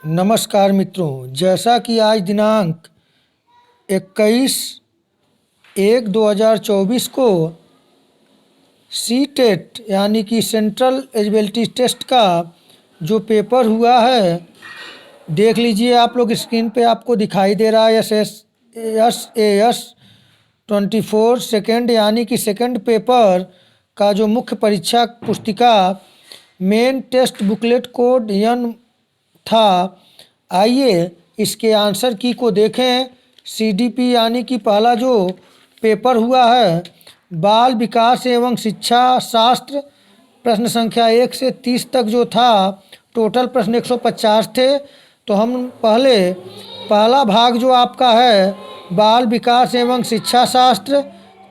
नमस्कार मित्रों, जैसा कि आज दिनांक 21/1/2024 को सीटेट यानी कि सेंट्रल एलिजिबिलिटी टेस्ट का जो पेपर हुआ है, देख लीजिए आप लोग स्क्रीन पे आपको दिखाई दे रहा है। SAS 24 सेकेंड यानी कि सेकेंड पेपर का जो मुख्य परीक्षा पुस्तिका मेन टेस्ट बुकलेट कोड यन था। आइए इसके आंसर की को देखें। CDP यानी कि पहला जो पेपर हुआ है, बाल विकास एवं शिक्षा शास्त्र, प्रश्न संख्या 1 से 30 तक जो था, टोटल प्रश्न 150 थे। तो हम पहला भाग जो आपका है बाल विकास एवं शिक्षा शास्त्र,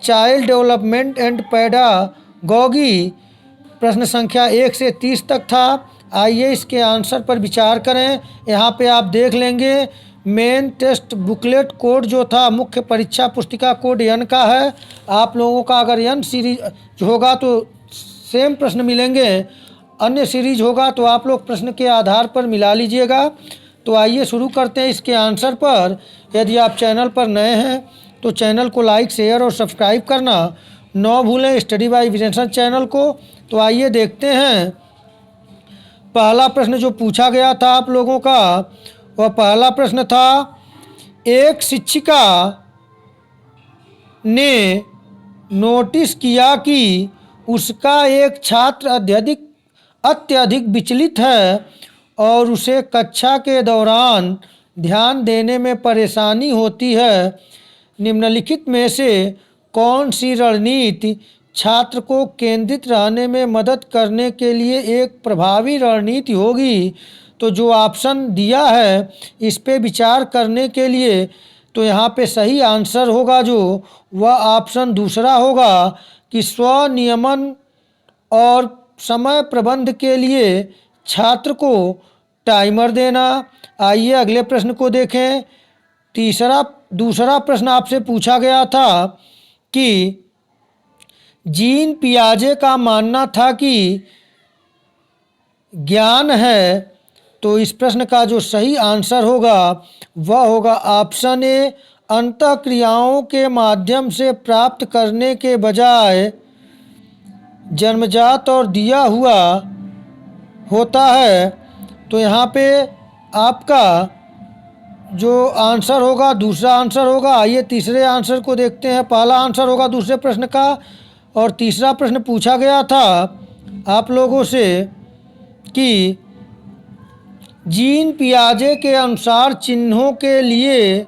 चाइल्ड डेवलपमेंट एंड पैडागॉजी, प्रश्न संख्या 1 से 30 तक था। आइए इसके आंसर पर विचार करें। यहाँ पे आप देख लेंगे मेन टेस्ट बुकलेट कोड जो था, मुख्य परीक्षा पुस्तिका कोड यन का है। आप लोगों का अगर यन सीरीज होगा तो सेम प्रश्न मिलेंगे, अन्य सीरीज होगा तो आप लोग प्रश्न के आधार पर मिला लीजिएगा। तो आइए शुरू करते हैं इसके आंसर पर। यदि आप चैनल पर नए हैं तो चैनल को लाइक, शेयर और सब्सक्राइब करना न भूलें, स्टडी बाय विजेंसन चैनल को। तो आइए देखते हैं पहला प्रश्न जो पूछा गया था आप लोगों का, वह पहला प्रश्न था, एक शिक्षिका ने नोटिस किया कि उसका एक छात्र अत्यधिक विचलित है और उसे कक्षा के दौरान ध्यान देने में परेशानी होती है। निम्नलिखित में से कौन सी रणनीति छात्र को केंद्रित रहने में मदद करने के लिए एक प्रभावी रणनीति होगी? तो जो ऑप्शन दिया है इस पे विचार करने के लिए, तो यहाँ पे सही आंसर होगा जो वह ऑप्शन दूसरा होगा कि स्वनियमन और समय प्रबंध के लिए छात्र को टाइमर देना। आइए अगले प्रश्न को देखें। दूसरा प्रश्न आपसे पूछा गया था कि जीन पियाजे का मानना था कि ज्ञान है। तो इस प्रश्न का जो सही आंसर होगा वह होगा ऑप्शन ए, अंतःक्रियाओं के माध्यम से प्राप्त करने के बजाय जन्मजात और दिया हुआ होता है। तो यहाँ पे आपका जो आंसर होगा दूसरा आंसर होगा। आइए तीसरे आंसर को देखते हैं। पहला आंसर होगा दूसरे प्रश्न का, और तीसरा प्रश्न पूछा गया था आप लोगों से कि जीन पियाजे के अनुसार चिन्हों के लिए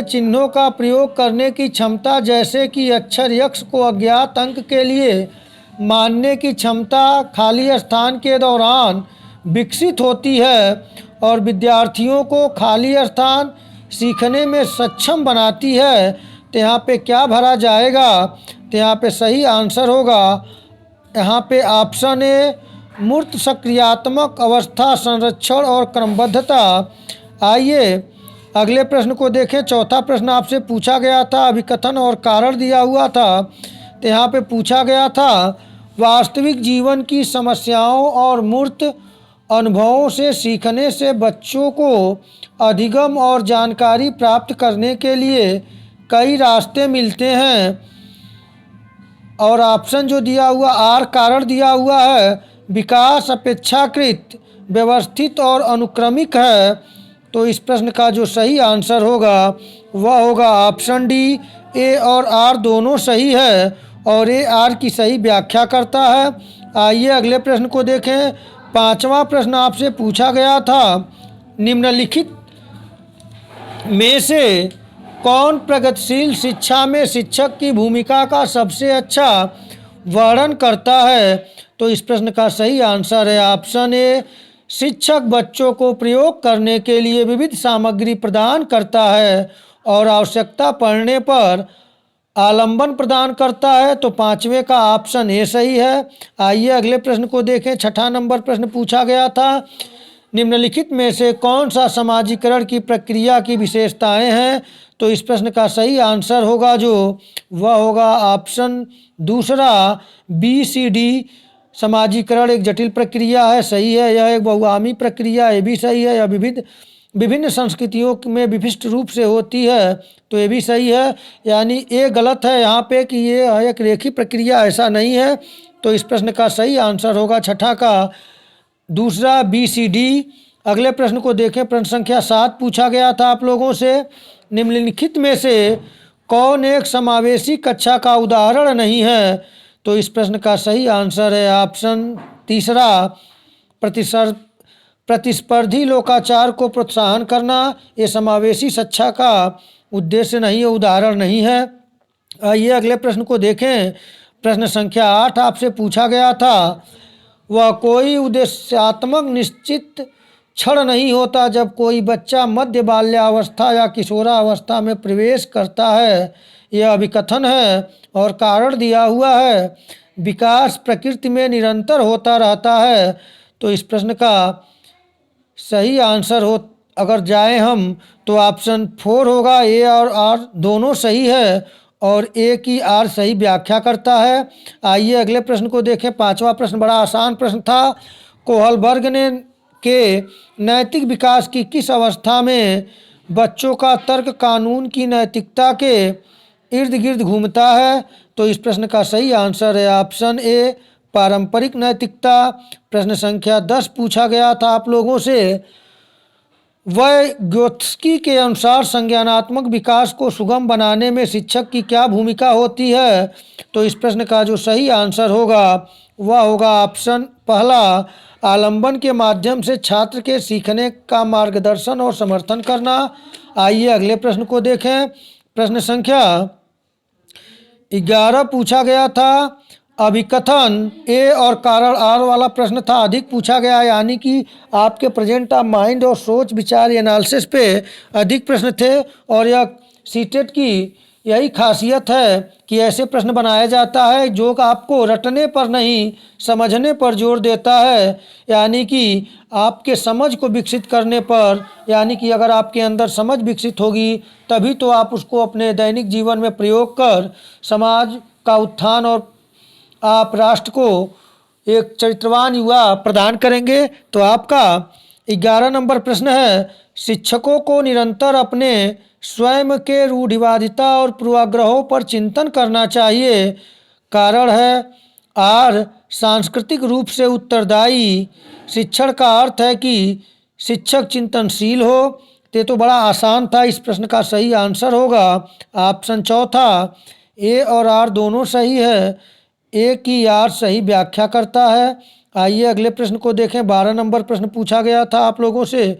चिन्हों का प्रयोग करने की क्षमता, जैसे कि अक्षर यक्ष को अज्ञात अंक के लिए मानने की क्षमता, खाली स्थान के दौरान विकसित होती है और विद्यार्थियों को खाली स्थान सीखने में सक्षम बनाती है। तो यहाँ पे क्या भरा जाएगा? तो यहाँ पे सही आंसर होगा यहाँ पे ऑप्शन ए, मूर्त सक्रियात्मक अवस्था, संरक्षण और क्रमबद्धता। आइए अगले प्रश्न को देखें। चौथा प्रश्न आपसे पूछा गया था, अभिकथन और कारण दिया हुआ था। तो यहाँ पे पूछा गया था, वास्तविक जीवन की समस्याओं और मूर्त अनुभवों से सीखने से बच्चों को अधिगम और जानकारी प्राप्त करने के लिए कई रास्ते मिलते हैं। और ऑप्शन जो दिया हुआ आर कारण दिया हुआ है, विकास अपेक्षाकृत व्यवस्थित और अनुक्रमिक है। तो इस प्रश्न का जो सही आंसर होगा वह होगा ऑप्शन डी, ए और आर दोनों सही है और ए आर की सही व्याख्या करता है। आइए अगले प्रश्न को देखें। पांचवा प्रश्न आपसे पूछा गया था, निम्नलिखित में से कौन प्रगतिशील शिक्षा में शिक्षक की भूमिका का सबसे अच्छा वर्णन करता है? तो इस प्रश्न का सही आंसर है ऑप्शन ए, शिक्षक बच्चों को प्रयोग करने के लिए विविध सामग्री प्रदान करता है और आवश्यकता पड़ने पर आलंबन प्रदान करता है। तो पांचवें का ऑप्शन ए सही है। आइए अगले प्रश्न को देखें। छठा नंबर प्रश्न पूछा गया था, निम्नलिखित में से कौन सा समाजीकरण की प्रक्रिया की विशेषताएं हैं? तो इस प्रश्न का सही आंसर होगा जो वह होगा ऑप्शन दूसरा, BCD समाजीकरण एक जटिल प्रक्रिया है, सही है। यह एक बहुआमी प्रक्रिया, ये भी सही है। यह विभिन्न संस्कृतियों में विशिष्ट रूप से होती है, तो ये भी सही है। यानी ये गलत है यहाँ पे कि ये एक रेखीय प्रक्रिया, ऐसा नहीं है। तो इस प्रश्न का सही आंसर होगा छठा का दूसरा, बी सी डी। अगले प्रश्न को देखें। प्रश्न संख्या 7 पूछा गया था आप लोगों से, निम्नलिखित में से कौन एक समावेशी कक्षा का उदाहरण नहीं है? तो इस प्रश्न का सही आंसर है ऑप्शन तीसरा, प्रतिस्पर्धी लोकाचार को प्रोत्साहन करना। ये समावेशी शिक्षा का उद्देश्य नहीं है, उदाहरण नहीं है। आइए अगले प्रश्न को देखें। प्रश्न संख्या 8 आपसे पूछा गया था, वह कोई उद्देश्यात्मक निश्चित क्षण नहीं होता जब कोई बच्चा मध्य बाल्यावस्था या किशोरावस्था में प्रवेश करता है। यह अभिकथन है और कारण दिया हुआ है। विकास प्रकृति में निरंतर होता रहता है। तो इस प्रश्न का सही आंसर हो अगर जाए हम तो ऑप्शन 4 होगा। ए और आर दोनों सही है और ए की आर सही व्याख्या करता है। आइए अगले प्रश्न को देखें। 5वां प्रश्न बड़ा आसान प्रश्न था। कोहलबर्ग ने के नैतिक विकास की किस अवस्था में बच्चों का तर्क कानून की नैतिकता के इर्द गिर्द घूमता है? तो इस प्रश्न का सही आंसर है ऑप्शन ए, पारंपरिक नैतिकता। प्रश्न संख्या 10 पूछा गया था आप लोगों से, वैगोत्स्की के अनुसार संज्ञानात्मक विकास को सुगम बनाने में शिक्षक की क्या भूमिका होती है? तो इस प्रश्न का जो सही आंसर होगा वह होगा ऑप्शन पहला, आलंबन के माध्यम से छात्र के सीखने का मार्गदर्शन और समर्थन करना। आइए अगले प्रश्न को देखें। प्रश्न संख्या 11 पूछा गया था, अभिकथन ए और कारण आर वाला प्रश्न था, अधिक पूछा गया, यानी कि आपके प्रेजेंट ऑफ माइंड और सोच विचार एनालिसिस पे अधिक प्रश्न थे। और यह सीटेट की यही खासियत है कि ऐसे प्रश्न बनाया जाता है जो आपको रटने पर नहीं समझने पर जोर देता है, यानी कि आपके समझ को विकसित करने पर। यानी कि अगर आपके अंदर समझ विकसित होगी तभी तो आप उसको अपने दैनिक जीवन में प्रयोग कर समाज का उत्थान और आप राष्ट्र को एक चरित्रवान युवा प्रदान करेंगे। तो आपका 11 नंबर प्रश्न है, शिक्षकों को निरंतर अपने स्वयं के रूढ़िवादिता और पूर्वाग्रहों पर चिंतन करना चाहिए। कारण है आर, सांस्कृतिक रूप से उत्तरदायी शिक्षण का अर्थ है कि शिक्षक चिंतनशील हो। ये तो बड़ा आसान था। इस प्रश्न का सही आंसर होगा ऑप्शन चौथा, ए और आर दोनों सही है। ए की आर सही व्याख्या करता है। आइए अगले प्रश्न को देखें। 12 नंबर प्रश्न पूछा गया था आप लोगों से,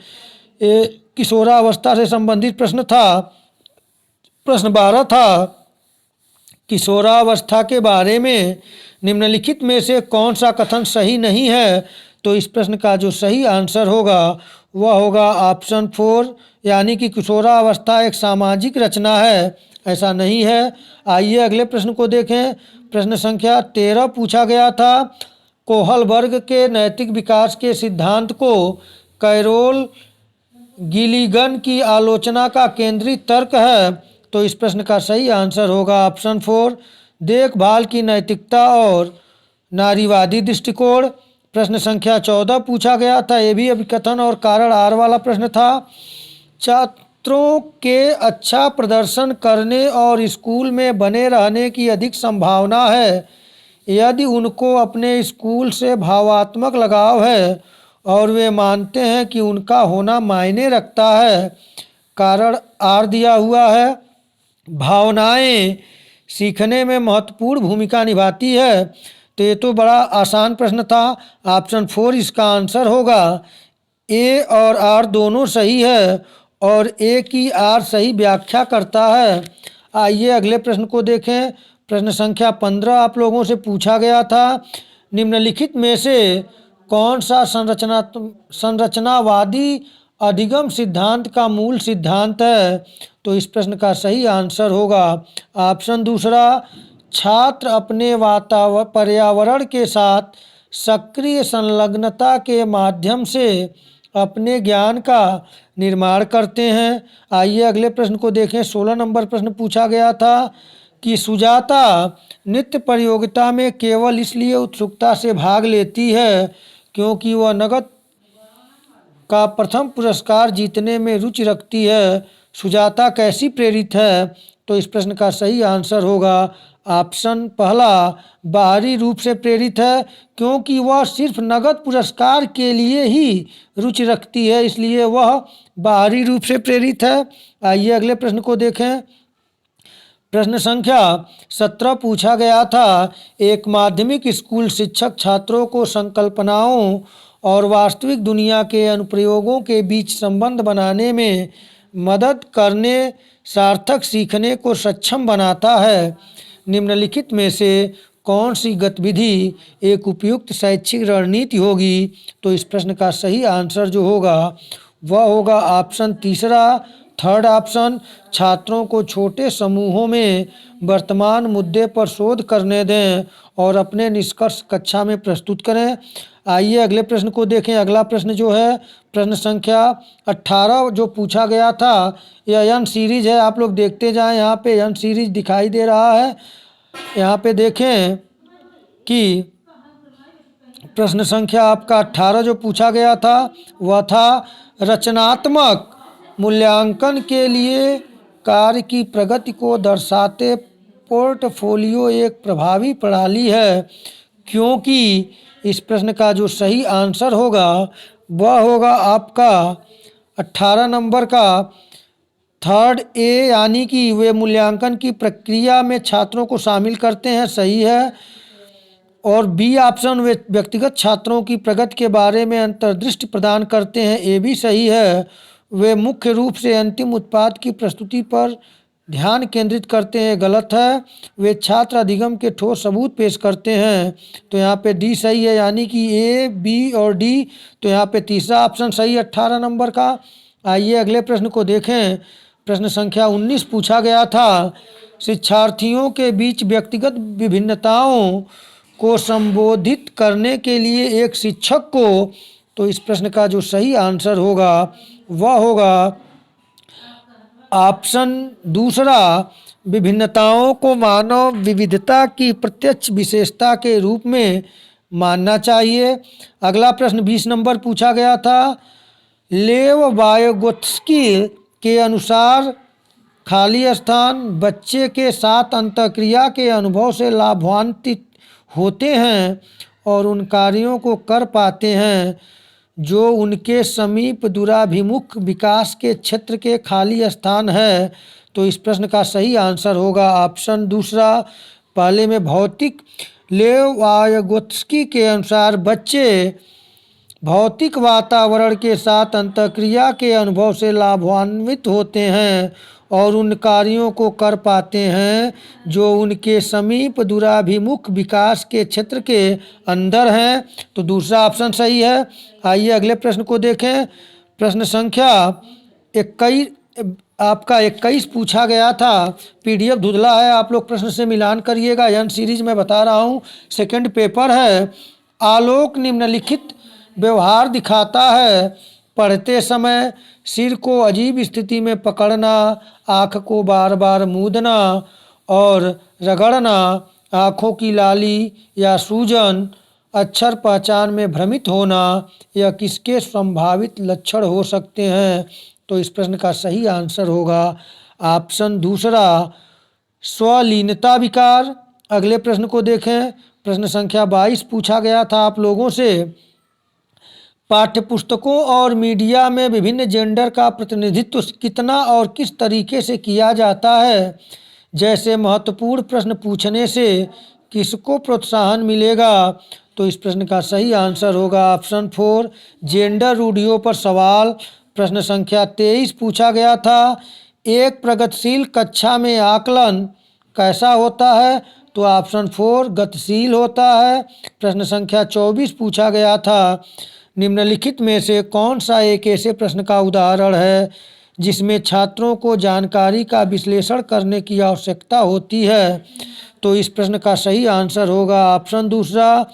किशोरावस्था से संबंधित प्रश्न था। प्रश्न 12 था, किशोरावस्था के बारे में निम्नलिखित में से कौन सा कथन सही नहीं है? तो इस प्रश्न का जो सही आंसर होगा वह होगा ऑप्शन 4, यानी कि किशोरावस्था एक सामाजिक रचना है, ऐसा नहीं है। आइए अगले प्रश्न को देखें। प्रश्न संख्या 13 पूछा गया था, कोहलबर्ग के नैतिक विकास के सिद्धांत को कैरोल गिलिगन की आलोचना का केंद्रीय तर्क है। तो इस प्रश्न का सही आंसर होगा ऑप्शन 4, देखभाल की नैतिकता और नारीवादी दृष्टिकोण। प्रश्न संख्या 14 पूछा गया था, ये भी अभिकथन और कारण आर वाला प्रश्न था। छात्रों के अच्छा प्रदर्शन करने और स्कूल में बने रहने की अधिक संभावना है यदि उनको अपने स्कूल से भावात्मक लगाव है और वे मानते हैं कि उनका होना मायने रखता है। कारण आर दिया हुआ है, भावनाएं सीखने में महत्वपूर्ण भूमिका निभाती है। तो ये तो बड़ा आसान प्रश्न था। ऑप्शन 4 इसका आंसर होगा। ए और आर दोनों सही है और ए की आर सही व्याख्या करता है। आइए अगले प्रश्न को देखें। प्रश्न संख्या 15 आप लोगों से पूछा गया था, निम्नलिखित में से कौन सा संरचनावादी अधिगम सिद्धांत का मूल सिद्धांत है? तो इस प्रश्न का सही आंसर होगा ऑप्शन दूसरा, छात्र अपने पर्यावरण के साथ सक्रिय संलग्नता के माध्यम से अपने ज्ञान का निर्माण करते हैं। आइए अगले प्रश्न को देखें। 16 नंबर प्रश्न पूछा गया था, कि सुजाता नृत्य प्रतियोगिता में केवल इसलिए उत्सुकता से भाग लेती है क्योंकि वह नकद का प्रथम पुरस्कार जीतने में रुचि रखती है। सुजाता कैसी प्रेरित है? तो इस प्रश्न का सही आंसर होगा ऑप्शन पहला, बाहरी रूप से प्रेरित है क्योंकि वह सिर्फ नगद पुरस्कार के लिए ही रुचि रखती है, इसलिए वह बाहरी रूप से प्रेरित है। आइए अगले प्रश्न को देखें। प्रश्न संख्या 17 पूछा गया था, एक माध्यमिक स्कूल शिक्षक छात्रों को संकल्पनाओं और वास्तविक दुनिया के अनुप्रयोगों के बीच संबंध बनाने में मदद करने, सार्थक सीखने को सक्षम बनाता है। निम्नलिखित में से कौन सी गतिविधि एक उपयुक्त शैक्षिक रणनीति होगी? तो इस प्रश्न का सही आंसर जो होगा वह होगा ऑप्शन तीसरा, थर्ड ऑप्शन, छात्रों को छोटे समूहों में वर्तमान मुद्दे पर शोध करने दें और अपने निष्कर्ष कक्षा में प्रस्तुत करें। आइए अगले प्रश्न को देखें। अगला प्रश्न जो है प्रश्न संख्या 18 जो पूछा गया था, यह एन सीरीज है। आप लोग देखते जाएं, यहाँ पे एन सीरीज दिखाई दे रहा है। यहाँ पे देखें कि प्रश्न संख्या आपका 18 जो पूछा गया था वह था रचनात्मक मूल्यांकन के लिए कार्य की प्रगति को दर्शाते पोर्टफोलियो एक प्रभावी प्रणाली है, क्योंकि इस प्रश्न का जो सही आंसर होगा वह होगा आपका 18 नंबर का थर्ड ए, यानी कि वे मूल्यांकन की प्रक्रिया में छात्रों को शामिल करते हैं, सही है। और बी ऑप्शन, वे व्यक्तिगत छात्रों की प्रगति के बारे में अंतर्दृष्टि प्रदान करते हैं, ये भी सही है। वे मुख्य रूप से अंतिम उत्पाद की प्रस्तुति पर ध्यान केंद्रित करते हैं, गलत है। वे छात्र अधिगम के ठोस सबूत पेश करते हैं, तो यहाँ पे डी सही है, यानी कि ए, बी और डी। तो यहाँ पे तीसरा ऑप्शन सही 18 नंबर का। आइए अगले प्रश्न को देखें। प्रश्न संख्या 19 पूछा गया था, शिक्षार्थियों के बीच व्यक्तिगत विभिन्नताओं को संबोधित करने के लिए एक शिक्षक को, तो इस प्रश्न का जो सही आंसर होगा वह होगा ऑप्शन दूसरा, विभिन्नताओं को मानव विविधता की प्रत्यक्ष विशेषता के रूप में मानना चाहिए। अगला प्रश्न 20 नंबर पूछा गया था, लेव वायगोत्स्की के अनुसार खाली स्थान बच्चे के साथ अंतःक्रिया के अनुभव से लाभान्वित होते हैं और उन कार्यों को कर पाते हैं जो उनके समीप दुराभिमुख विकास के क्षेत्र के खाली स्थान है। तो इस प्रश्न का सही आंसर होगा ऑप्शन दूसरा, पहले में भौतिक। लेव वायगोत्स्की के अनुसार बच्चे भौतिक वातावरण के साथ अंतःक्रिया के अनुभव से लाभान्वित होते हैं और उन कार्यों को कर पाते हैं जो उनके समीप दुराभिमुख विकास के क्षेत्र के अंदर हैं, तो दूसरा ऑप्शन सही है। आइए अगले प्रश्न को देखें। प्रश्न संख्या 21 आपका 21 पूछा गया था, पीडीएफ धुंधला है, आप लोग प्रश्न से मिलान करिएगा। एन सीरीज में बता रहा हूँ, सेकंड पेपर है। आलोक निम्नलिखित व्यवहार दिखाता है, पढ़ते समय सिर को अजीब स्थिति में पकड़ना, आँख को बार बार मूंदना और रगड़ना, आँखों की लाली या सूजन, अक्षर पहचान में भ्रमित होना, यह किसके संभावित लक्षण हो सकते हैं? तो इस प्रश्न का सही आंसर होगा ऑप्शन दूसरा, स्वलीनता विकार। अगले प्रश्न को देखें। प्रश्न संख्या 22 पूछा गया था आप लोगों से, पाठ्यपुस्तकों और मीडिया में विभिन्न जेंडर का प्रतिनिधित्व कितना और किस तरीके से किया जाता है? जैसे महत्वपूर्ण प्रश्न पूछने से किसको प्रोत्साहन मिलेगा? तो इस प्रश्न का सही आंसर होगा ऑप्शन 4, जेंडर रूढ़ियों पर सवाल। प्रश्न संख्या 23 पूछा गया था, एक प्रगतिशील कक्षा में आकलन कैसा होता है? तो ऑप्शन 4, गतिशील होता है। प्रश्न संख्या 24 पूछा गया था, निम्नलिखित में से कौन सा एक ऐसे प्रश्न का उदाहरण है जिसमें छात्रों को जानकारी का विश्लेषण करने की आवश्यकता होती है? तो इस प्रश्न का सही आंसर होगा ऑप्शन दूसरा,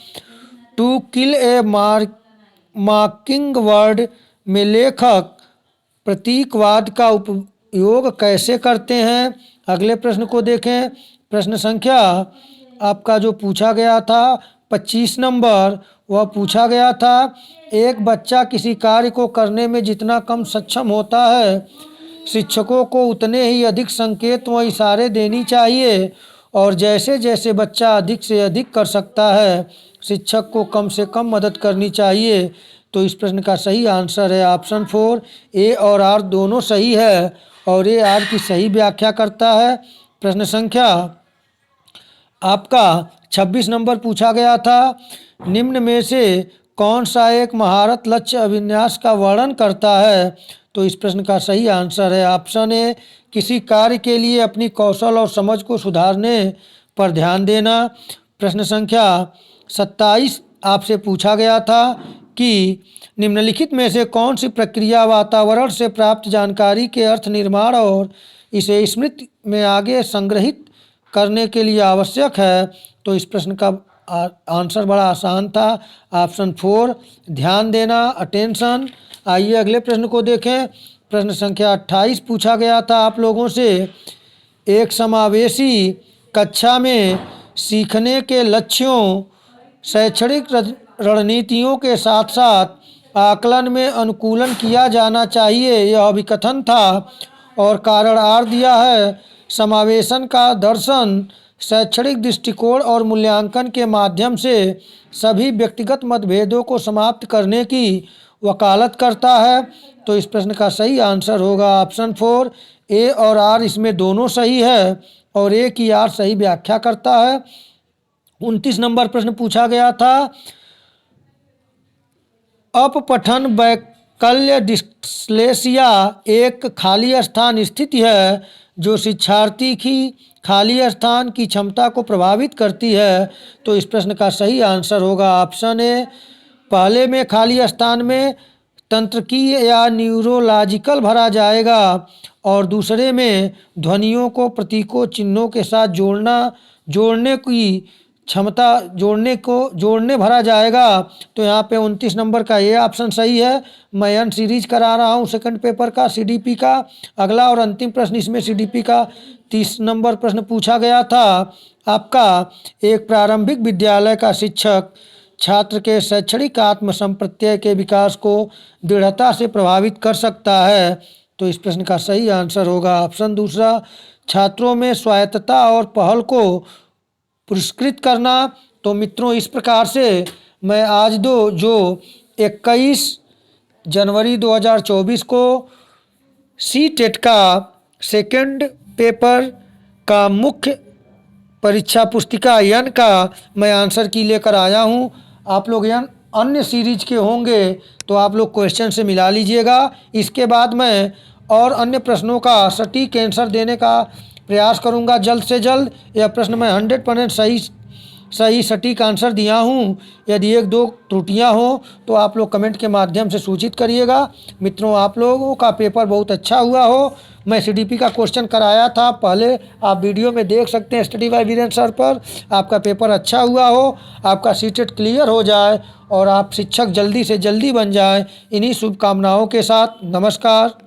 to kill a marking word में लेखक प्रतीकवाद का उपयोग कैसे करते हैं? अगले प्रश्न को देखें। प्रश्न संख्या आपका जो पूछा गया था 25 नंबर, वह पूछा गया था एक बच्चा किसी कार्य को करने में जितना कम सक्षम होता है, शिक्षकों को उतने ही अधिक संकेत व इशारे देनी चाहिए, और जैसे जैसे बच्चा अधिक से अधिक कर सकता है, शिक्षक को कम से कम मदद करनी चाहिए। तो इस प्रश्न का सही आंसर है ऑप्शन 4, ए और आर दोनों सही है, और ए आर की सही व्याख्या करता है। प्रश्न संख्या आपका 26 नंबर पूछा गया था, निम्न में से कौन सा एक महारत लक्ष्य अभिन्यास का वर्णन करता है? तो इस प्रश्न का सही आंसर है ऑप्शन ए, किसी कार्य के लिए अपनी कौशल और समझ को सुधारने पर ध्यान देना। प्रश्न संख्या 27 आपसे पूछा गया था कि निम्नलिखित में से कौन सी प्रक्रिया वातावरण से प्राप्त जानकारी के अर्थ निर्माण और इसे स्मृति में आगे संग्रहित करने के लिए आवश्यक है? तो इस प्रश्न का आंसर बड़ा आसान था, ऑप्शन 4 ध्यान देना, अटेंशन। आइए अगले प्रश्न को देखें। प्रश्न संख्या 28 पूछा गया था आप लोगों से, एक समावेशी कक्षा में सीखने के लक्ष्यों, शैक्षणिक रणनीतियों के साथ साथ आकलन में अनुकूलन किया जाना चाहिए, यह अभिकथन था और कारण आर दिया है। समावेशन का दर्शन शैक्षणिक दृष्टिकोण और मूल्यांकन के माध्यम से सभी व्यक्तिगत मतभेदों को समाप्त करने की वकालत करता है। तो इस प्रश्न का सही आंसर होगा ऑप्शन 4, ए और आर इसमें दोनों सही है, और ए की आर सही व्याख्या करता है। 29 नंबर प्रश्न पूछा गया था, अपपठन वैकल्य डिस्लेक्सिया एक खाली स्थान स्थिति है जो शिक्षार्थी की खाली स्थान की क्षमता को प्रभावित करती है। तो इस प्रश्न का सही आंसर होगा ऑप्शन ए, पहले में खाली स्थान में तंत्रिकीय या न्यूरोलॉजिकल भरा जाएगा और दूसरे में ध्वनियों को प्रतीकों चिन्हों के साथ जोड़ने की क्षमता जोड़ने भरा जाएगा। तो यहाँ पे 29 नंबर का ये ऑप्शन सही है। मैं एन सीरीज करा रहा हूँ सेकंड पेपर का सीडीपी का। अगला और अंतिम प्रश्न इसमें सीडीपी का 30 नंबर प्रश्न पूछा गया था आपका, एक प्रारंभिक विद्यालय का शिक्षक छात्र के शैक्षणिक आत्मसंप्रत्यय के विकास को दृढ़ता से प्रभावित कर सकता है। तो इस प्रश्न का सही आंसर होगा ऑप्शन दूसरा, छात्रों में स्वायत्तता और पहल को पुरस्कृत करना। तो मित्रों इस प्रकार से मैं आज जो 21 जनवरी 2024 को सी टेट का सेकंड पेपर का मुख्य परीक्षा पुस्तिका यन का मैं आंसर की लेकर आया हूं। आप लोग यन अन्य सीरीज के होंगे तो आप लोग क्वेश्चन से मिला लीजिएगा। इसके बाद मैं और अन्य प्रश्नों का सटीक आंसर देने का प्रयास करूंगा जल्द से जल्द। यह प्रश्न मैं 100% सही सटीक आंसर दिया हूं। यदि एक दो त्रुटियां हो तो आप लोग कमेंट के माध्यम से सूचित करिएगा। मित्रों आप लोगों का पेपर बहुत अच्छा हुआ हो। मैं सीडीपी का क्वेश्चन कराया था, पहले आप वीडियो में देख सकते हैं स्टडी बाय वीरेंद्र सर पर। आपका पेपर अच्छा हुआ हो, आपका सीटेट क्लियर हो जाए और आप शिक्षक जल्दी से जल्दी बन जाएं। इन्हीं शुभकामनाओं के साथ नमस्कार।